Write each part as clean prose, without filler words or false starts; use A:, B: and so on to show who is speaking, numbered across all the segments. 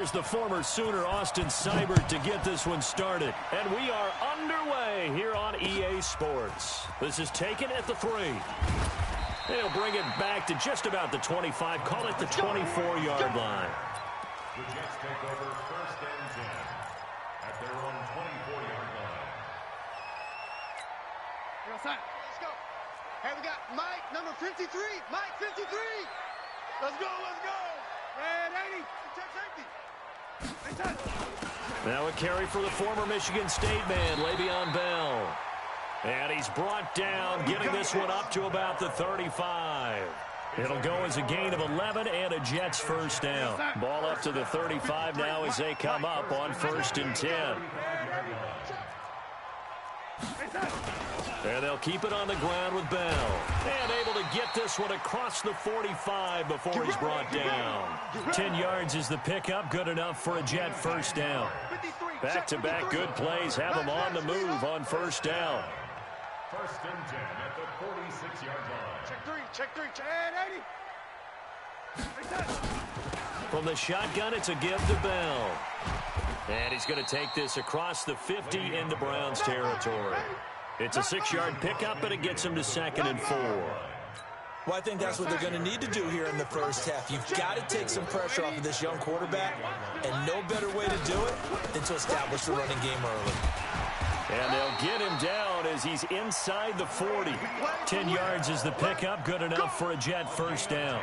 A: Here's the former Sooner, Austin Seibert, to get this one started. And we are underway here on EA Sports. This is taken at the 3. They'll bring it back to just about the 25. Call it the 24-yard line.
B: The Jets take over 1st and 10 at their own 24-yard line.
C: Let's go. Hey, we got Mike, number 53. Mike, 53. Let's go, let's go. And 80. Check safety.
A: Now a carry for the former Michigan State man, Le'Veon Bell. And he's brought down, getting this one up to about the 35. It'll go as a gain of 11 and a Jets first down. Ball up to the 35 now as they come up on 1st and 10. And they'll keep it on the ground with Bell. And able to get this one across the 45 before he's brought down. 10 yards is the pickup, good enough for a Jet first down. Back-to-back good plays have them on the move on 1st down.
B: 1st and 10 at the 46-yard line.
C: Check three, and 80.
A: From the shotgun, it's a give to Bell. And he's going to take this across the 50 into Browns territory. It's a 6-yard pickup, but it gets him to 2nd and 4.
D: Well, I think that's what they're going to need to do here in the first half. You've got to take some pressure off of this young quarterback, and no better way to do it than to establish the running game early.
A: And they'll get him down as he's inside the 40. 10 yards is the pickup, good enough for a Jet first down.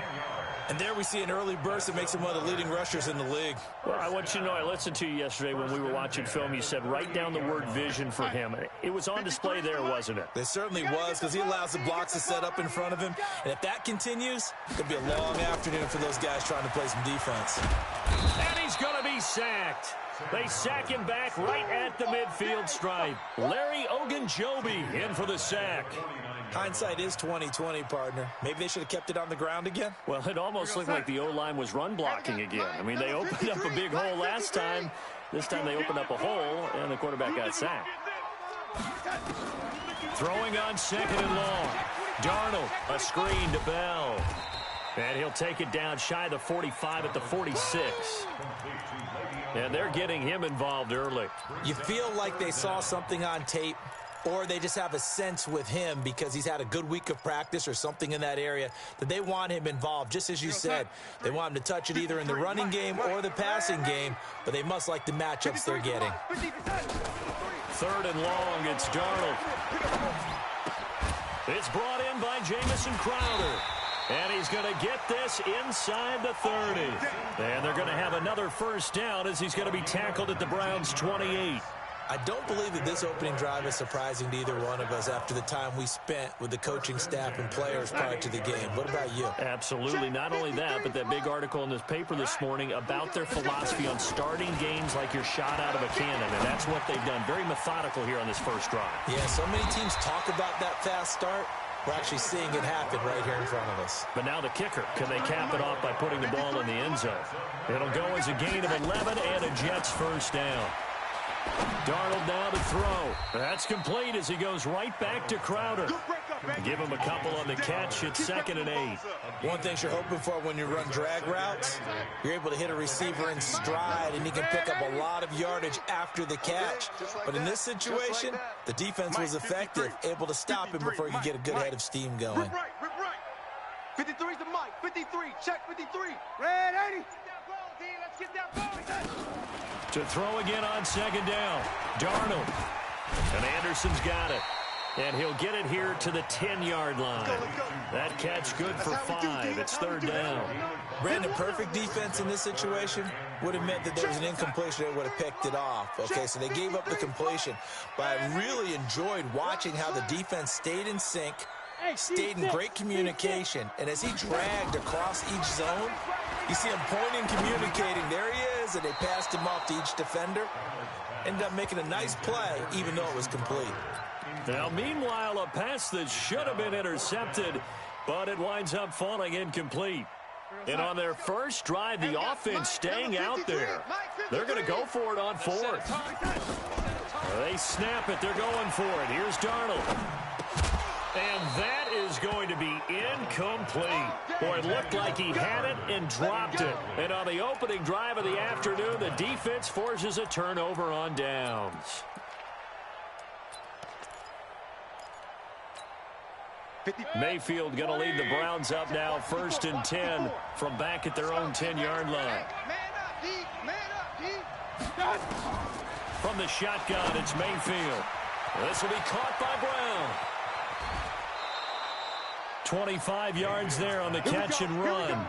D: And there we see an early burst that makes him one of the leading rushers in the league.
A: Well, I want you to know, I listened to you yesterday when we were watching film. You said write down the word vision for him. It was on display there, wasn't it?
D: It certainly was, because he allows the blocks to set up in front of him. And if that continues, it'll be a long afternoon for those guys trying to play some defense.
A: And he's going to be sacked. They sack him back right at the midfield stripe. Larry Ogunjobi in for the sack.
D: Hindsight is 20/20, partner. Maybe they should have kept it on the ground again.
A: Well, it almost looked like the O-line was run blocking again. I mean, they opened up a big hole last time. This time they opened up a hole, and the quarterback got sacked. Throwing on 2nd and long. Darnold, a screen to Bell. And he'll take it down shy of the 45 at the 46. And they're getting him involved early.
D: You feel like they saw something on tape, or they just have a sense with him because he's had a good week of practice or something in that area that they want him involved. Just as you said, they want him to touch it either in the running game or the passing game, but they must like the matchups they're getting.
A: 3rd and long, it's Darnold. It's brought in by Jamison Crowder. And he's going to get this inside the 30. And they're going to have another first down as he's going to be tackled at the Browns' 28.
D: I don't believe that this opening drive is surprising to either one of us after the time we spent with the coaching staff and players prior to the game. What about you?
A: Absolutely. Not only that, but that big article in this paper this morning about their philosophy on starting games like you're shot out of a cannon. And that's what they've done. Very methodical here on this first drive.
D: Yeah, so many teams talk about that fast start. We're actually seeing it happen right here in front of us.
A: But now the kicker. Can they cap it off by putting the ball in the end zone? It'll go as a gain of 11 and a Jets first down. Darnold now to throw. That's complete as he goes right back to Crowder. Give him a couple on the catch at 2nd and 8.
D: One thing you're hoping for when you run drag routes, you're able to hit a receiver in stride, and he can pick up a lot of yardage after the catch. But in this situation, the defense was effective, able to stop him before he could get a good head of steam going.
C: Rip right. 53 to Mike. 53. Check 53. Red 80. Let's get that ball.
A: To throw again on 2nd down. Darnold. And Anderson's got it. And he'll get it here to the 10-yard line. That catch good for 5. It's 3rd down.
D: Brandon, perfect defense in this situation would have meant that there was an incompletion. They would have picked it off. Okay, so they gave up the completion. But I really enjoyed watching how the defense stayed in sync, stayed in great communication. And as he dragged across each zone, you see him pointing, communicating. There he is, and they passed him off to each defender. Ended up making a nice play, even though it was complete.
A: Now, meanwhile, a pass that should have been intercepted, but it winds up falling incomplete. And on their first drive, the offense staying out there. They're going to go for it on 4th. They snap it. They're going for it. Here's Darnold. And that is going to be Incomplete. Boy, it looked like he had it and dropped it. And on the opening drive of the afternoon, the defense forces a turnover on downs. Mayfield going to lead the Browns up now, 1st and 10 from back at their own 10-yard line. From the shotgun, it's Mayfield. This will be caught by Brown. 25 yards there on the catch and run.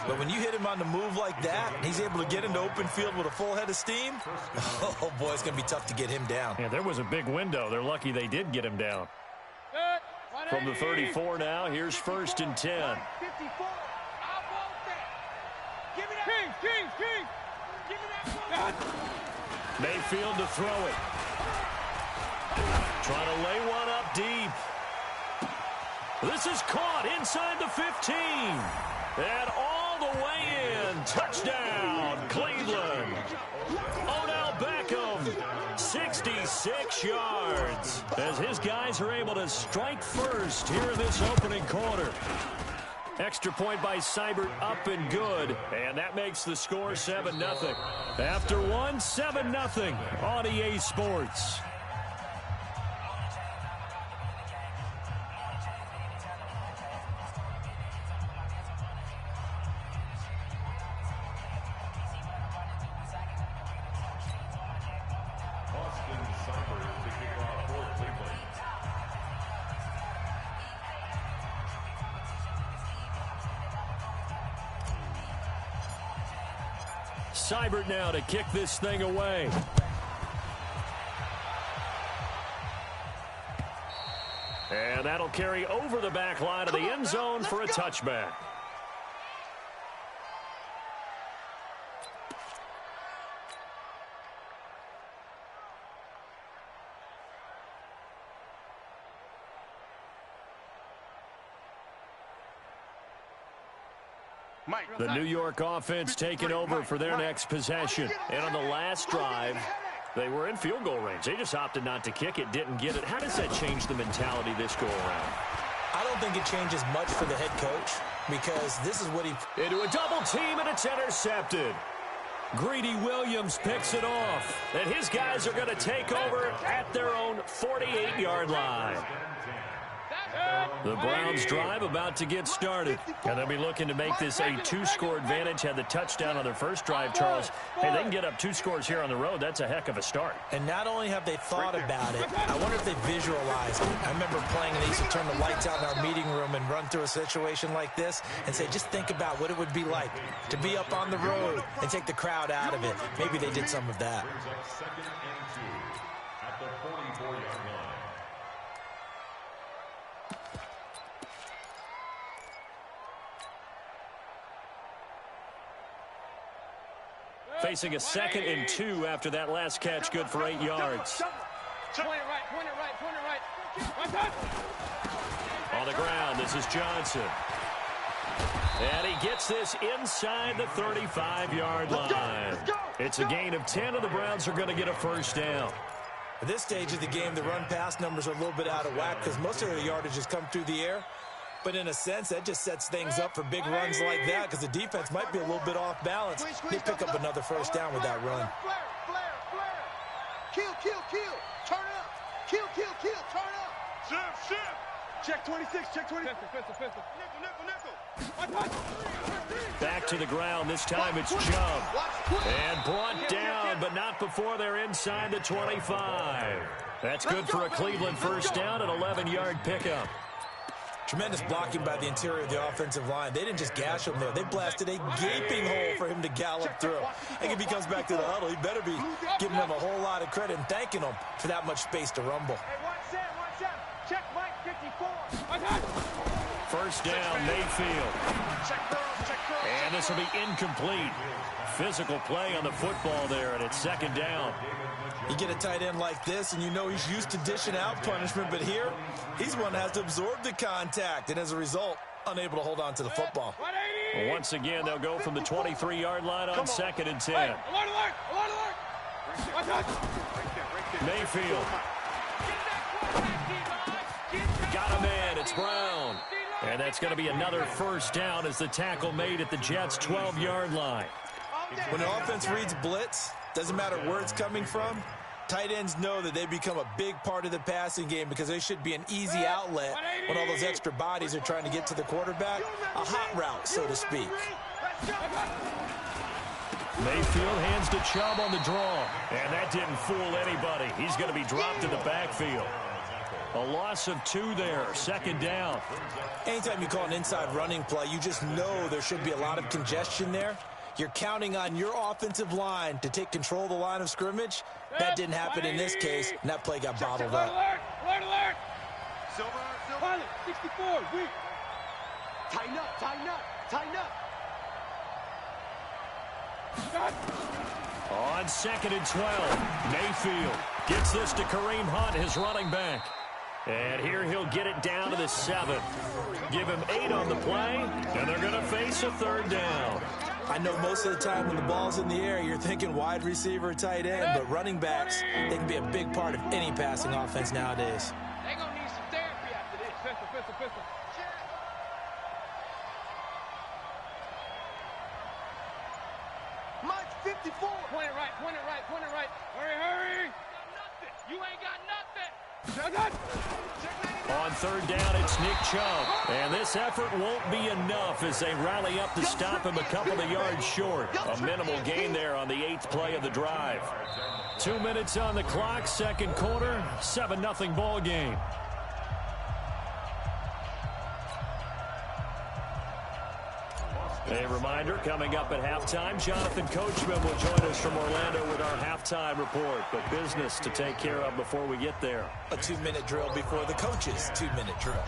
D: But when you hit him on the move like that, he's able to get into open field with a full head of steam, oh, boy, it's going to be tough to get him down.
A: Yeah, there was a big window. They're lucky they did get him down. From the 34 now, here's 1st and 10. Mayfield to throw it. Trying to lay one up deep. This is caught inside the 15. And all the way in. Touchdown, Cleveland. Odell Beckham, 66 yards. As his guys are able to strike first here in this opening quarter. Extra point by Seibert, up and good. And that makes the score 7-0. After one, 7-0 on EA Sports. Seibert now to kick this thing away. And that'll carry over the back line of the end zone for a touchback. The New York offense taking over for their next possession. And on the last drive, they were in field goal range. They just opted not to kick it, didn't get it. How does that change the mentality this go around?
D: I don't think it changes much for the head coach because this is what he...
A: Into a double team, and it's intercepted. Greedy Williams picks it off. And his guys are going to take over at their own 48-yard line. The Browns drive about to get started. And they'll be looking to make this a two-score advantage. Had the touchdown on their first drive, Charles. Hey, they can get up 2 scores here on the road. That's a heck of a start.
D: And not only have they thought about it, I wonder if they visualized it. I remember playing and they used to turn the lights out in our meeting room and run through a situation like this and say, just think about what it would be like to be up on the road and take the crowd out of it. Maybe they did some of that.
B: Second and 2 at the 44-yard line.
A: Facing a 2nd and 2 after that last catch, good for 8 yards.
C: Point it right.
A: On the ground, this is Johnson. And he gets this inside the 35-yard line. It's a gain of 10, and the Browns are going to get a first down.
D: At this stage of the game, the run-pass numbers are a little bit out of whack because most of their yardage has come through the air. But in a sense, that just sets things up for big runs like that because the defense might be a little bit off balance. They pick up another first down with that run.
C: Flare. Kill. Turn up. Kill. Turn up. Shift. Check 26. Pistol. Nickel.
A: Back to the ground. This time it's Chubb. And brought down, but not before they're inside the 25. That's good for a Cleveland first down, an 11-yard pickup.
D: Tremendous blocking by the interior of the offensive line. They didn't just gash him there. They blasted a gaping hole for him to gallop through. I think if he comes back to the huddle, he better be giving them a whole lot of credit and thanking them for that much space to rumble.
C: Hey, watch out. Check Mike 54.
A: First down, Mayfield. And this will be incomplete. Physical play on the football there, and it's 2nd down.
D: You get a tight end like this, and you know he's used to dishing out punishment, but here, he's one that has to absorb the contact, and as a result, unable to hold on to the football.
A: Well, once again, they'll go from the 23-yard line on 2nd and 10.
C: Alert.
A: Mayfield. Got him in. It's Brown. And that's going to be another first down as the tackle made at the Jets' 12-yard line.
D: When the offense reads blitz, doesn't matter where it's coming from, tight ends know that they become a big part of the passing game because they should be an easy outlet when all those extra bodies are trying to get to the quarterback. A hot route, so to speak.
A: Mayfield hands to Chubb on the draw. And that didn't fool anybody. He's going to be dropped in the backfield. A loss of 2 there, second down.
D: Anytime you call an inside running play, you just know there should be a lot of congestion there. You're counting on your offensive line to take control of the line of scrimmage. That didn't happen in this case, and that play got bottled up.
C: Alert! Silver. Pilot, 64, weak. Tighten up.
A: On 2nd and 12, Mayfield gets this to Kareem Hunt, his running back. And here he'll get it down to the 7. Give him 8 on the play, and they're going to face a 3rd down.
D: I know most of the time when the ball's in the air, you're thinking wide receiver, tight end, but running backs, they can be a big part of any passing offense nowadays.
C: They're going to need some therapy after this. Pistol. Mike, 54. Point it right. Hurry. You ain't got nothing.
A: On 3rd down, it's Nick Chubb. And this effort won't be enough as they rally up to stop him a couple of yards short. A minimal gain there on the 8th play of the drive. 2 minutes on the clock, second quarter, 7-0 ball game. A reminder, coming up at halftime, Jonathan Coachman will join us from Orlando with our halftime report. But business to take care of before we get there.
D: A 2-minute drill before the coach's 2-minute drill.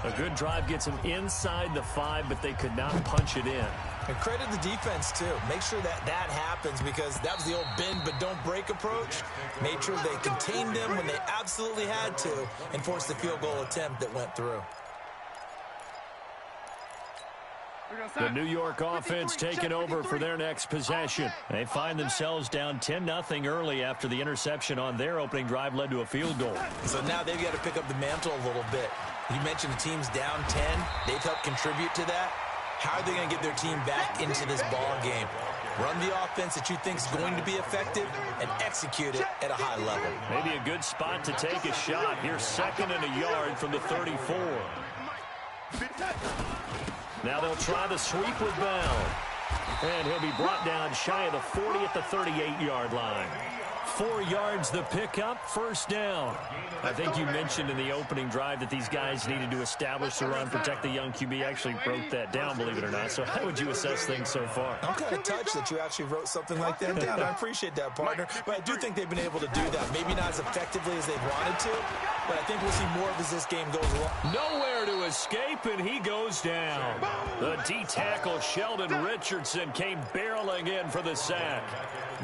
A: A good drive gets them inside the 5, but they could not punch it in.
D: And credit the defense, too. Make sure that happens because that was the old bend but don't break approach. Made sure they contained them when they absolutely had to and forced the field goal attempt that went through.
A: The New York offense taking over for their next possession. They find themselves down 10-0 early after the interception on their opening drive led to a field goal.
D: So now they've got to pick up the mantle a little bit. You mentioned the team's down 10. They've helped contribute to that. How are they going to get their team back into this ball game? Run the offense that you think is going to be effective and execute it at a high level.
A: Maybe a good spot to take a shot. Here's 2nd and a yard from the 34. Now they'll try the sweep with Bell. And he'll be brought down shy of the 40 at the 38-yard line. 4 yards the pickup, first down. I think you mentioned in the opening drive that these guys needed to establish the run, protect the young QB. Actually wrote that down, believe it or not. So how would you assess things so far?
D: I'm kind of touched that you actually wrote something like that down. I appreciate that, partner. But I do think they've been able to do that. Maybe not as effectively as they wanted to, but I think we'll see more of as this game goes along.
A: Nowhere to escape, and he goes down. The D-tackle, Sheldon Richardson, came barreling in for the sack.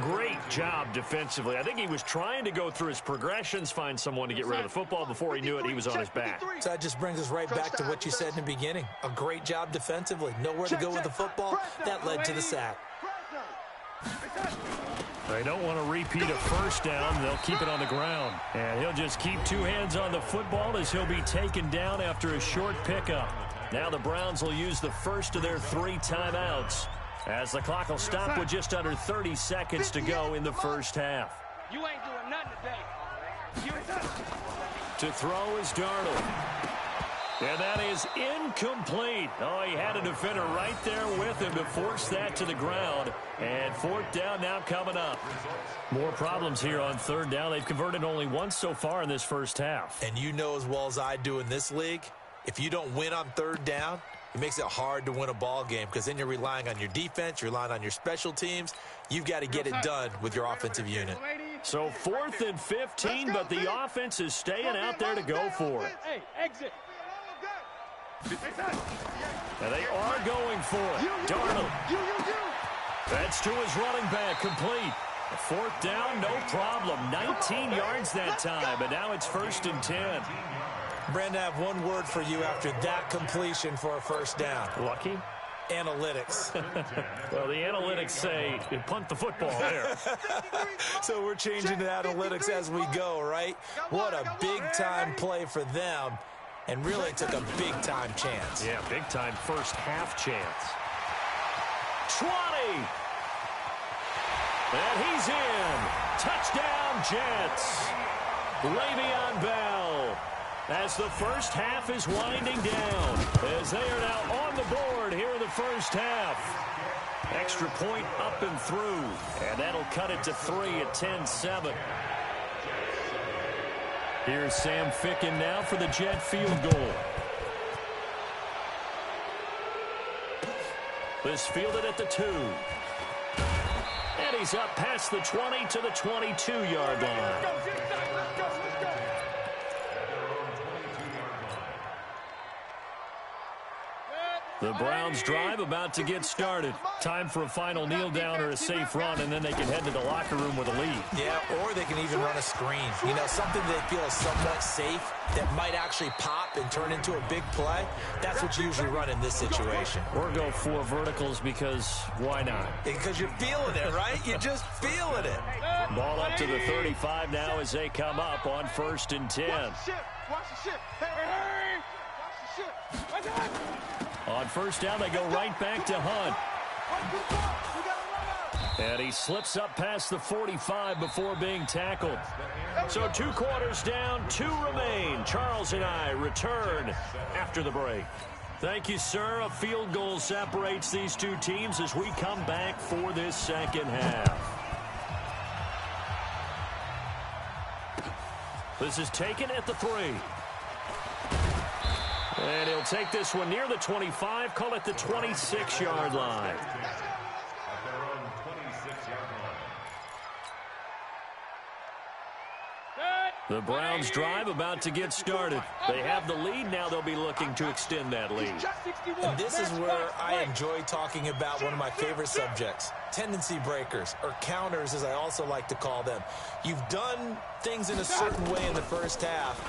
A: Great job defensively. I think he was trying to go through his progressions, find someone to get rid of the football. Before he knew it, he was on his back.
D: So that just brings us right back to what you said in the beginning. A great job defensively. Nowhere to go with the football. That led to the sack.
A: They don't want to repeat a first down. They'll keep it on the ground. And he'll just keep 2 hands on the football as he'll be taken down after a short pickup. Now the Browns will use the first of their 3 timeouts, as the clock will stop with just under 30 seconds to go in the first half.
C: You ain't doing nothing today.
A: To throw is Darnold. And that is incomplete. Oh, he had a defender right there with him to force that to the ground. And 4th down now coming up. More problems here on 3rd down. They've converted only once so far in this first half.
D: And you know as well as I do in this league, if you don't win on 3rd down, it makes it hard to win a ball game because then you're relying on your defense, you're relying on your special teams. You've got to get it done with your offensive unit.
A: So 4th and 15, but the offense is staying out there to go for it.
C: Hey, exit.
A: And they are going for it. Darnold. That's to his running back, complete. 4th down, no problem. 19 yards that time, but now it's 1st and 10.
D: Brandon, I have one word for you after that completion for a first down.
A: Lucky?
D: Analytics.
A: Well, the analytics say you punt the football there.
D: So we're changing to analytics as we go, right? What a big-time play for them. and really took a big-time chance.
A: Yeah, big-time first-half chance. 20! And he's in. Touchdown, Jets. Le'Veon Bell. As the first half is winding down, as they are now on the board here in the first half. Extra point up and through, and that'll cut it to 3 at 10-7. Here's Sam Ficken now for the Jet field goal. This fielded at the 2. And he's up past the 20 to the 22-yard line. The Browns drive about to get started. Time for a final kneel down or a safe run, and then they can head to the locker room with a lead.
D: Yeah, or they can even run a screen. You know, something they feel is somewhat safe that might actually pop and turn into a big play. That's what you usually run in this situation.
A: Or go 4 verticals because why not?
D: Because you're feeling it, right? You're just feeling it.
A: Ball up to the 35 now as they come up on 1st and 10.
C: Watch the ship. Hey, watch the ship.
A: On 1st down, they go right back to Hunt. And he slips up past the 45 before being tackled. So 2 quarters down, 2 remain. Charles and I return after the break. Thank you, sir. A field goal separates these 2 teams as we come back for this second half. This is taken at the 3. And he'll take this one near the 25, call it the 26-yard line. The Browns drive about to get started. They have the lead. Now they'll be looking to extend that lead.
D: And this is where I enjoy talking about one of my favorite subjects, tendency breakers, or counters as I also like to call them. You've done things in a certain way in the first half,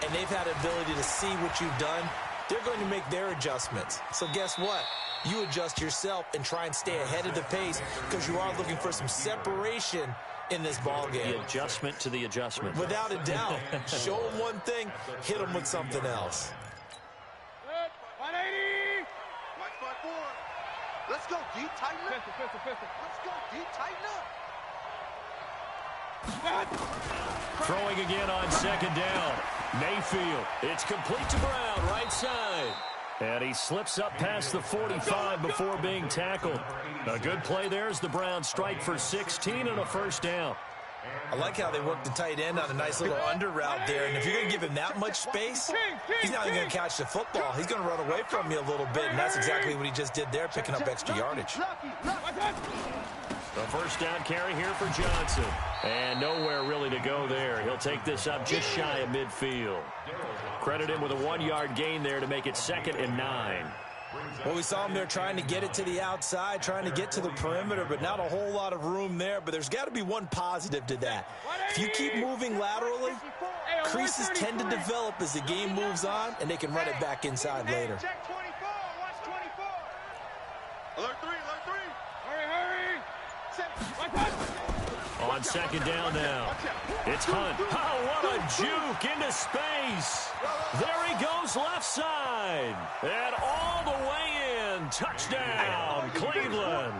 D: and they've had the ability to see what you've done. They're going to make their adjustments. So guess what? You adjust yourself and try and stay ahead of the pace because you are looking for some separation in this ball game.
A: The adjustment to the adjustment.
D: Without a doubt. Show them one thing, hit them with something else.
C: 180. Watch 5-4. Let's go, D. Tighten up. Let's go, D. Tighten up.
A: Throwing again on 2nd down. Mayfield. It's complete to Brown, right side. And he slips up past the 45 before being tackled. A good play there as the Browns strike for 16 and a 1st down.
D: I like how they work the tight end on a nice little under route there. And if you're going to give him that much space, he's not even going to catch the football. He's going to run away from you a little bit, and that's exactly what he just did there, picking up extra yardage.
A: The 1st down carry here for Johnson. And nowhere really to go there. He'll take this up just shy of midfield. Credit him with a 1-yard gain there to make it 2nd and 9.
D: Well, we saw him there trying to get it to the outside, trying to get to the perimeter, but not a whole lot of room there. But there's got to be one positive to that. If you keep moving laterally, creases tend to develop as the game moves on, and they can run it back inside later.
C: Check 24. Watch 24. Alert 3. Hurry.
A: On 2nd down now. It's Hunt. Oh, what a juke into space. There he goes left side. And all the way in. Touchdown, Cleveland.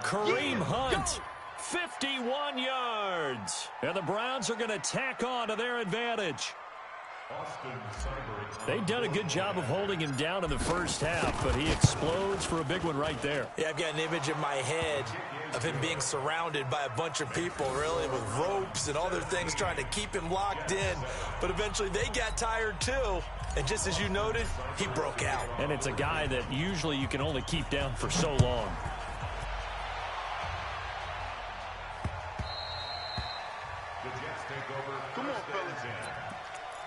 A: Kareem Hunt, 51 yards. And the Browns are going to tack on to their advantage. They've done a good job of holding him down in the first half, but he explodes for a big one right there.
D: Yeah, I've got an image in my head of him being surrounded by a bunch of people, really, with ropes and other things trying to keep him locked in. But eventually they got tired, too. And just as you noted, he broke out.
A: And it's a guy that usually you can only keep down for so long.
B: The Jets take over. Come on, fellas.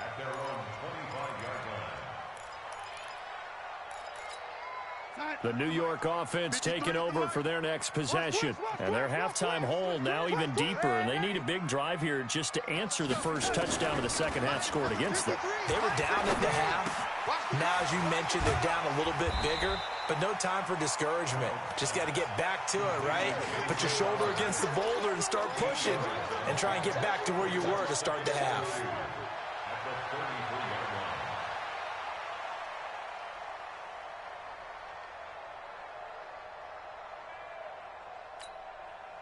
B: At their own 25-yard line.
A: The New York offense taking over for their next possession. And their halftime hole now even deeper. And they need a big drive here just to answer the first touchdown of the second half scored against them.
D: They were down at the half. Now, as you mentioned, they're down a little bit bigger. But no time for discouragement. Just got to get back to it, right? Put your shoulder against the boulder and start pushing. And try and get back to where you were to start the half.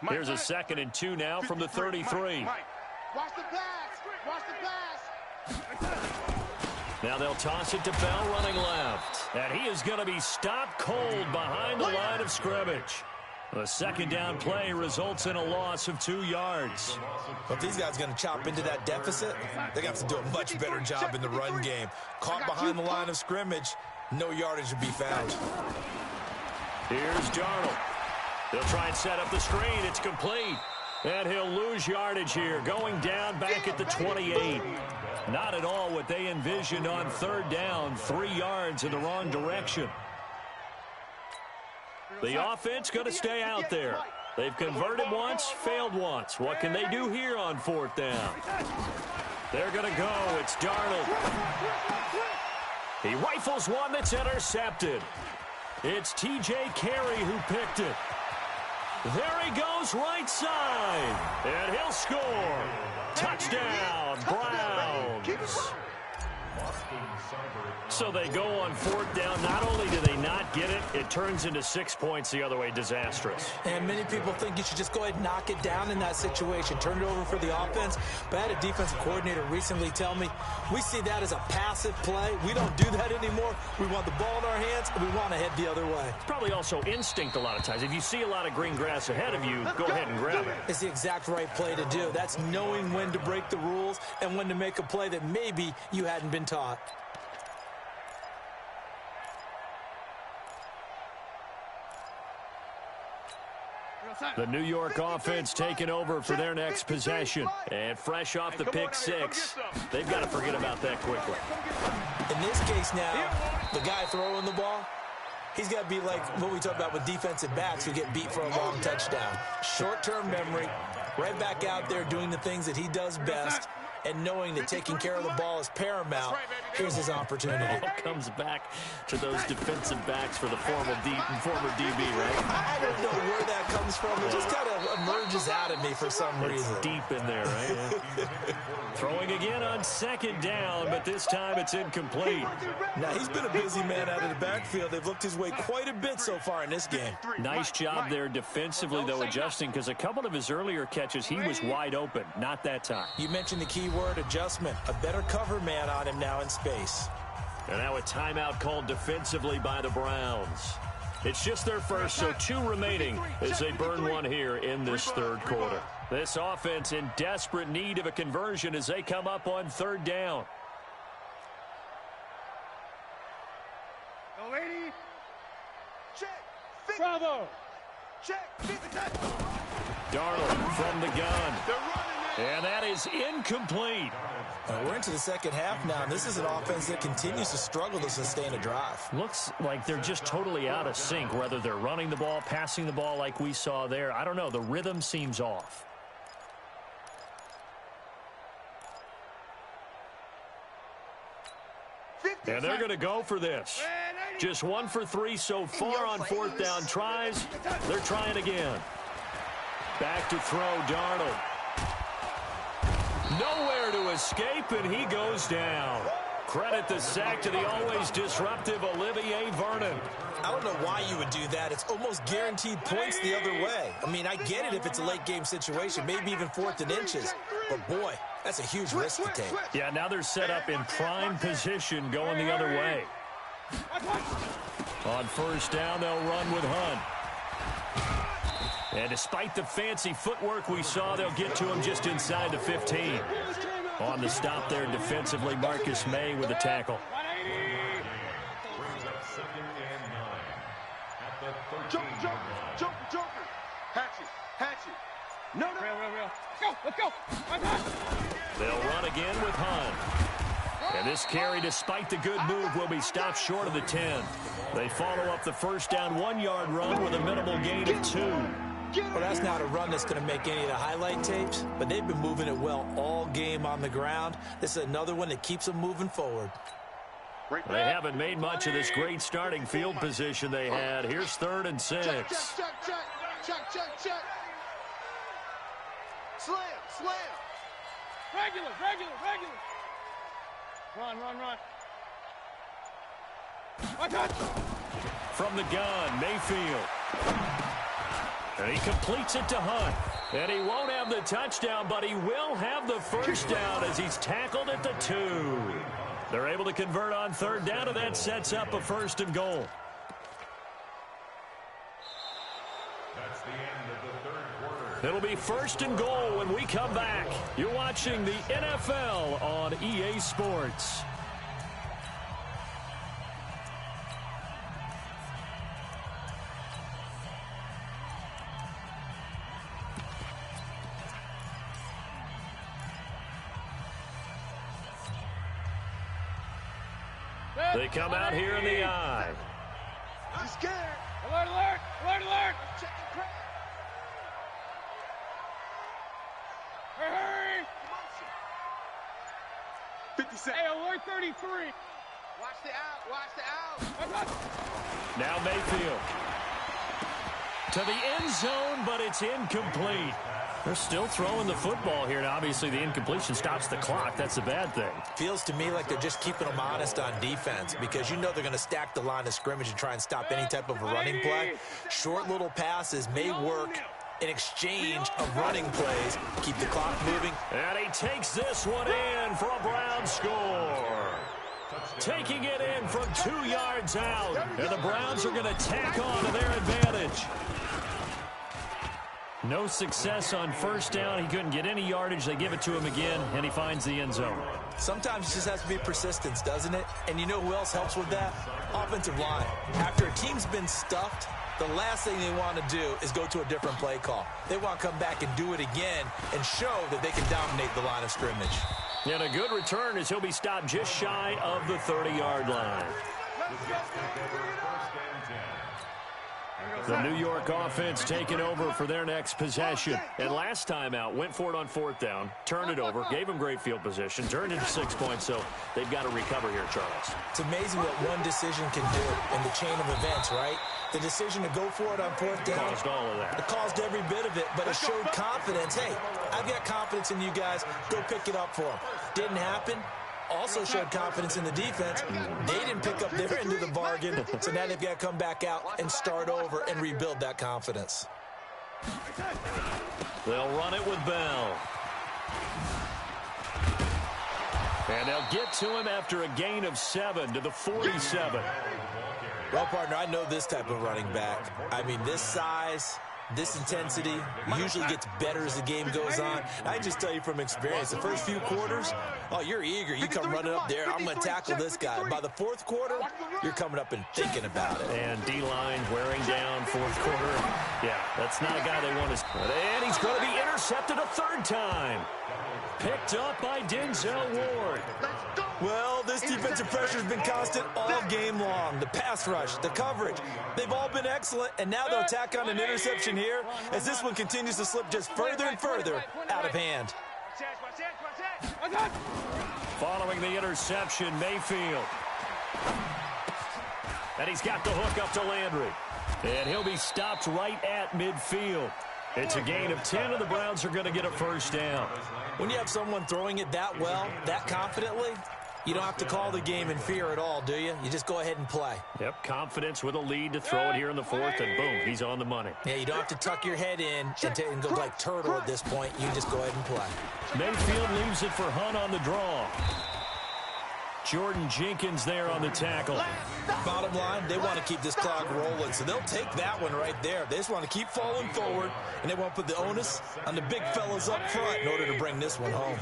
A: Here's a 2nd and 2 now from the 33.
C: Watch the pass. Watch the pass.
A: Now they'll toss it to Bell running left. And he is going to be stopped cold behind the line of scrimmage. The 2nd down play results in a loss of 2 yards.
D: But these guys are going to chop into that deficit. They got to do a much better job in the run game. Caught behind the line of scrimmage, no yardage to be found.
A: Here's Darnold. They'll try and set up the screen. It's complete. And he'll lose yardage here, going down back at the 28. Not at all what they envisioned on 3rd down. 3 yards in the wrong direction. The offense going to stay out there. They've converted once, failed once. What can they do here on 4th down? They're going to go. It's Darnold. He rifles one that's intercepted. It's T.J. Carey who picked it. There he goes, right side. And he'll score. Touchdown, Browns. So they go on 4th down. Not only do they not get it, it turns into 6 points the other way. Disastrous.
D: And many people think you should just go ahead and knock it down in that situation. Turn it over for the offense. But I had a defensive coordinator recently tell me, we see that as a passive play. We don't do that anymore. We want the ball in our hands, and we want to head the other way.
A: It's probably also instinct a lot of times. If you see a lot of green grass ahead of you, go ahead and grab it.
D: It's the exact right play to do. That's knowing when to break the rules and when to make a play that maybe you hadn't been taught.
A: The New York offense taking over for their next possession. And fresh off the pick 6, they've got to forget about that quickly.
D: In this case now, the guy throwing the ball, he's got to be like what we talk about with defensive backs who get beat for a long touchdown. Short-term memory, right back out there doing the things that he does best, and knowing that taking care of the ball is paramount. Here's his opportunity.
A: It all comes back to those defensive backs for the former DB, right?
D: I don't know where that comes from. It just kind of emerges out of me for some reason.
A: It's deep in there, right? Yeah. Throwing again on 2nd down, but this time it's incomplete.
D: Now, he's been a busy man out of the backfield. They've looked his way quite a bit so far in this game.
A: Nice job there defensively, though, adjusting, because a couple of his earlier catches, he was wide open. Not that time.
D: You mentioned the key word, adjustment. A better cover man on him now in space.
A: And now a timeout called defensively by the Browns. It's just their first, so 2 remaining as they burn one here in this 3rd quarter. This offense in desperate need of a conversion as they come up on 3rd down.
C: Go, lady. Check. Bravo. Check.
A: Darnold from the gun. And that is incomplete.
D: We're into the 2nd half now, and this is an offense that continues to struggle to sustain a drive.
A: Looks like they're just totally out of sync, whether they're running the ball, passing the ball like we saw there. I don't know. The rhythm seems off. And they're going to go for this. Just 1 for 3 so far on 4th down tries. They're trying again. Back to throw, Darnold. Nowhere to escape, and he goes down. Credit the sack to the always disruptive Olivier Vernon.
D: I don't know why you would do that. It's almost guaranteed points the other way. I mean, I get it if it's a late-game situation, maybe even 4th and inches. But, boy, that's a huge risk to take.
A: Yeah, now they're set up in prime position going the other way. On 1st down, they'll run with Hunt. And despite the fancy footwork we saw, they'll get to him just inside the 15. On the stop there defensively, Marcus May with a tackle.
B: Brings up 2nd and 9 at the 13.
C: Joker. Hatchet. No. Let's go.
A: They'll run again with Hunt. And this carry, despite the good move, will be stopped short of the 10. They follow up the 1st down 1-yard run with a minimal gain of 2.
D: Well, that's not a run that's going to make any of the highlight tapes, but they've been moving it well all game on the ground. This is another one that keeps them moving forward.
A: They haven't made much of this great starting field position they had. Here's 3rd and 6.
C: Check. Slam. Regular. Run.
A: From the gun, Mayfield. And he completes it to Hunt. And he won't have the touchdown, but he will have the first down as he's tackled at the 2. They're able to convert on third down, and that sets up a 1st and goal.
B: That's the end of the third quarter.
A: It'll be 1st and goal when we come back. You're watching the NFL on EA Sports. They come out here in the eye.
C: I'm scared.
E: Alert, alert, alert, alert.
C: Check the crowd.
E: Hurry, hurry.
C: 50 seconds.
E: Hey, alert 33.
C: Watch the out. Watch the out.
A: Now Mayfield. To the end zone, but it's incomplete. They're still throwing the football here, and obviously the incompletion stops the clock. That's a bad thing.
D: Feels to me like they're just keeping them honest on defense because you know they're going to stack the line of scrimmage and try and stop any type of a running play. Short little passes may work in exchange of running plays. Keep the clock moving.
A: And he takes this one in for a Brown score. Taking it in from 2 yards out. And the Browns are going to tack on to their advantage. No success on first down. He couldn't get any yardage. They give it to him again, and he finds the end zone.
D: Sometimes it just has to be persistence, doesn't it? And you know who else helps with that? Offensive line. After a team's been stuffed, the last thing they want to do is go to a different play call. They want to come back and do it again and show that they can dominate the line of scrimmage.
A: And a good return as he'll be stopped just shy of the 30-yard line. The New York offense taking over for their next possession. And last time out, went for it on 4th down, turned it over, gave them great field position, turned into 6 points, so they've got to recover here, Charles.
D: It's amazing what one decision can do in the chain of events, right? The decision to go for it on 4th down.
A: Caused all of that.
D: It caused every bit of it, but it showed confidence. Hey, I've got confidence in you guys. Go pick it up for them. Didn't happen. Also showed confidence in the defense. They didn't pick up their end of the bargain, so now they've got to come back out and start over and rebuild that confidence.
A: They'll run it with Bell. And they'll get to him after a gain of 7 to the 47.
D: Well, partner, I know this type of running back. I mean, this size, this intensity usually gets better as the game goes on. I just tell you from experience, the first few quarters, oh, you're eager. You come running up there, I'm going to tackle this guy. By the 4th quarter, you're coming up and thinking about it.
A: And D-line wearing down 4th quarter. Yeah, that's not a guy they want to... And he's going to be intercepted a 3rd time. Picked up by Denzel Ward.
D: Well, this defensive pressure has been constant all game long. The pass rush, the coverage, they've all been excellent, and now they'll tack on an interception here as this one continues to slip just further and further out of hand.
A: Following the interception, Mayfield. And he's got the hook up to Landry. And he'll be stopped right at midfield. It's a gain of 10, and the Browns are going to get a 1st down.
D: When you have someone throwing it that well, that confidently, you don't have to call the game in fear at all, do you? You just go ahead and play.
A: Yep, confidence with a lead to throw it here in the 4th, and boom, he's on the money.
D: Yeah, you don't have to tuck your head in and go like turtle at this point. You just go ahead and play.
A: Mayfield leaves it for Hunt on the draw. Jordan Jenkins there on the tackle.
D: Bottom line, they want to keep this clock rolling, so they'll take that one right there. They just want to keep falling forward, and they want to put the onus on the big fellas up front in order to bring this one home.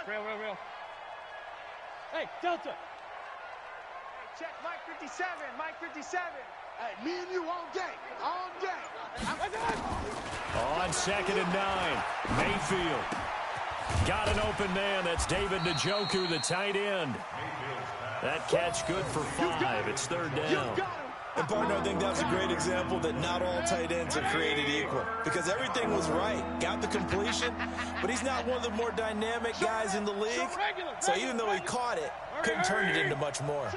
E: Real. Hey, Delta.
C: Check Mike 57. Mike 57. Hey, me and you all day. All day.
A: On 2nd and 9, Mayfield. Got an open man. That's David Njoku, the tight end. That catch good for 5. It's 3rd down.
D: And, partner, I think that's a great example that not all tight ends are created equal because everything was right. Got the completion, but he's not one of the more dynamic guys in the league. So even though he caught it, couldn't turn it into much more.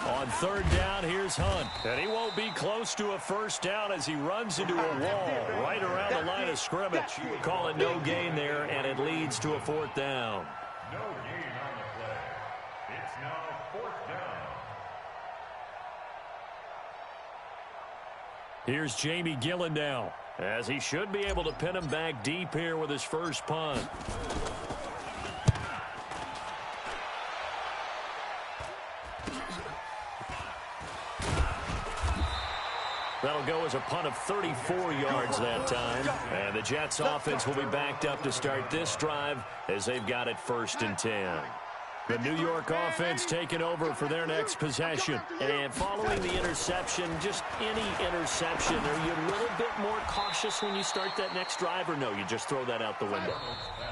A: On 3rd down, here's Hunt. And he won't be close to a 1st down as he runs into a wall right around the line of scrimmage. Call it no gain there, and it leads to a 4th down.
B: No gain on the play. It's now 4th down.
A: Here's Jamie Gillen now, as he should be able to pin him back deep here with his first punt. That'll go as a punt of 34 yards that time. And the Jets offense will be backed up to start this drive as they've got it 1st and 10. The New York offense taking over for their next possession. And following the interception, just any interception, are you a little bit more cautious when you start that next drive, or no, you just throw that out the window?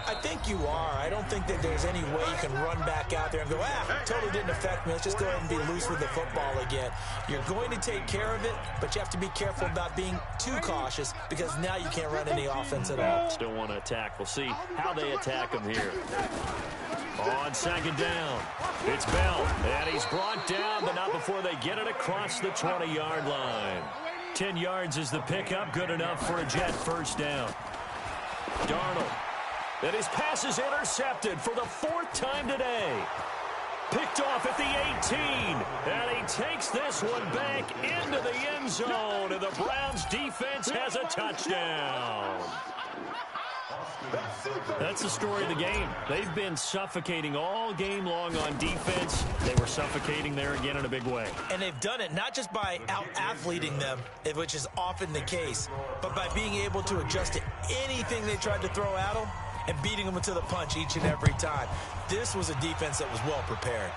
D: I think you are. I don't think that there's any way you can run back out there and go, totally didn't affect me. Let's just go ahead and be loose with the football again. You're going to take care of it, but you have to be careful about being too cautious because now you can't run any offense at all.
A: Still want to attack. We'll see how they attack him here. On 2nd down, it's Bell, and he's brought down, but not before they get it across the 20-yard line. 10 yards is the pickup, good enough for a Jet 1st down. Darnold, and his pass is intercepted for the 4th time today. Picked off at the 18, and he takes this one back into the end zone, and the Browns defense has a touchdown. That's the story of the game. They've been suffocating all game long on defense. They were suffocating there again in a big way.
D: And they've done it not just by out-athleting them, which is often the case, but by being able to adjust to anything they tried to throw at them and beating them to the punch each and every time. This was a defense that was well prepared.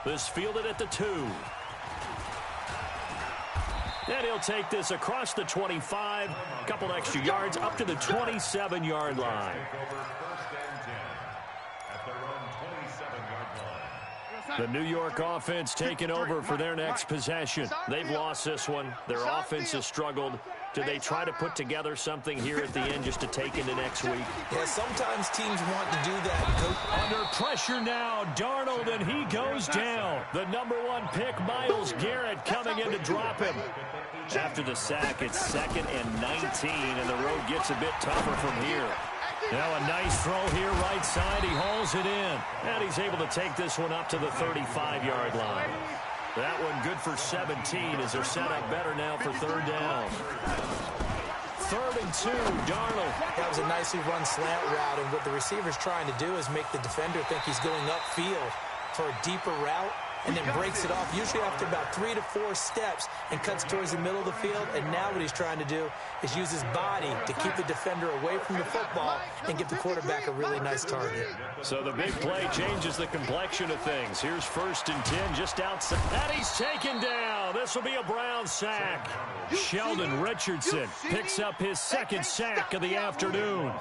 A: This fielded at the 2. And he'll take this across the 25, a couple extra yards up to the 27-yard line. The New York offense taking over for their next possession. They've lost this one. Their offense has struggled. Do they try to put together something here at the end just to take into next week?
D: Yeah, sometimes teams want to do that.
A: Under pressure now, Darnold, and he goes down. The #1 pick, Myles Garrett, coming in to drop him. After the sack, it's 2nd and 19, and the road gets a bit tougher from here. Now a nice throw here, right side. He hauls it in, and he's able to take this one up to the 35-yard line. That one good for 17 as they're set up better now for 3rd down. 3rd and 2, Darnold.
D: That was a nicely run slant route, and what the receiver's trying to do is make the defender think he's going upfield for a deeper route, and then breaks it off, usually after about 3 to 4 steps, and cuts towards the middle of the field. And now what he's trying to do is use his body to keep the defender away from the football and give the quarterback a really nice target.
A: So the big play changes the complexion of things. Here's 1st and 10 just outside. And he's taken down. This will be a Brown sack. Sheldon Richardson picks up his 2nd sack of the afternoon.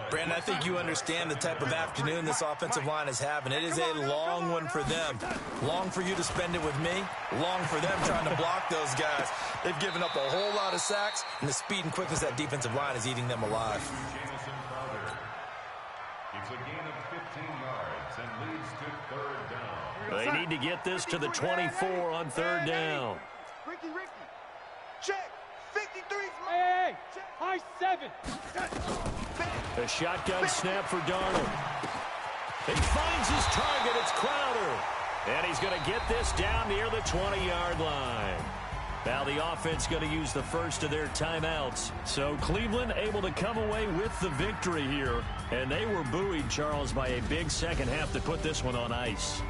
D: Brandon, I think you understand the type of afternoon this offensive line is having. It is a long one for them. Long for you to spend it with me. Long for them trying to block those guys. They've given up a whole lot of sacks, and the speed and quickness of that defensive line is eating them alive.
B: It's a gain of 15 yards and leads to 3rd down.
A: They need to get this to the 24 on 3rd down.
C: Ricky, check. 53.
E: Hey, high 7.
A: A shotgun snap for Darnold. He finds his target. It's Crowder. And he's going to get this down near the 20-yard line. Now the offense going to use the first of their timeouts. So Cleveland able to come away with the victory here. And they were buoyed, Charles, by a big second half to put this one on ice.